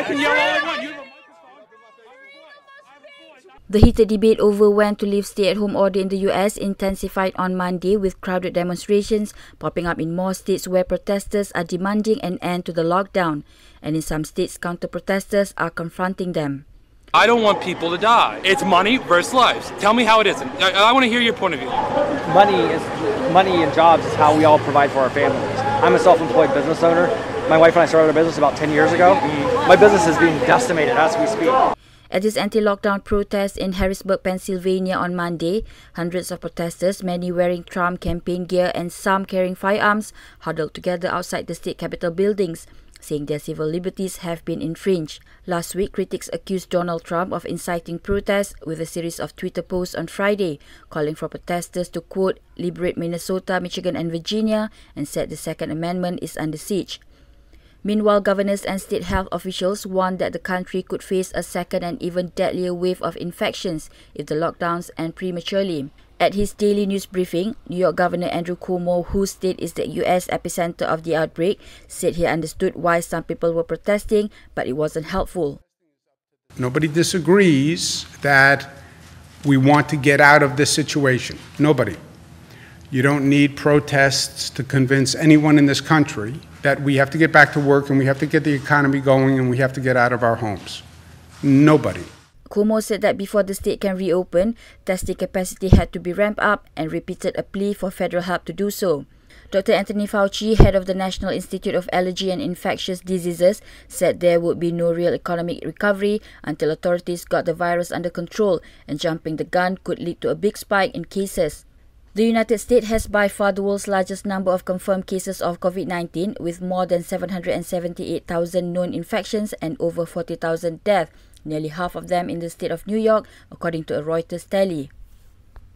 I can yell all I want. You have a microphone. The heated debate over when to lift stay-at-home order in the US intensified on Monday, with crowded demonstrations popping up in more states where protesters are demanding an end to the lockdown, and in some states counter-protesters are confronting them. I don't want people to die. It's money versus lives. Tell me how it is. I want to hear your point of view. Money and jobs is how we all provide for our families. I'm a self-employed business owner. My wife and I started a business about 10 years ago. My business is being decimated as we speak. At this anti-lockdown protest in Harrisburg, Pennsylvania on Monday, hundreds of protesters, many wearing Trump campaign gear and some carrying firearms, huddled together outside the state capitol buildings, saying their civil liberties have been infringed. Last week, critics accused Donald Trump of inciting protests with a series of Twitter posts on Friday, calling for protesters to, quote, liberate Minnesota, Michigan and Virginia, and said the Second Amendment is under siege. Meanwhile, governors and state health officials warned that the country could face a second and even deadlier wave of infections if the lockdowns end prematurely. At his daily news briefing, New York Governor Andrew Cuomo, whose state is the U.S. epicenter of the outbreak, said he understood why some people were protesting, but it wasn't helpful. Nobody disagrees that we want to get out of this situation. Nobody. You don't need protests to convince anyone in this country that we have to get back to work and we have to get the economy going and we have to get out of our homes. Nobody. Cuomo said that before the state can reopen, testing capacity had to be ramped up and repeated a plea for federal help to do so. Dr. Anthony Fauci, head of the National Institute of Allergy and Infectious Diseases, said there would be no real economic recovery until authorities got the virus under control, and jumping the gun could lead to a big spike in cases. The United States has by far the world's largest number of confirmed cases of COVID-19, with more than 778,000 known infections and over 40,000 deaths, nearly half of them in the state of New York, according to a Reuters tally.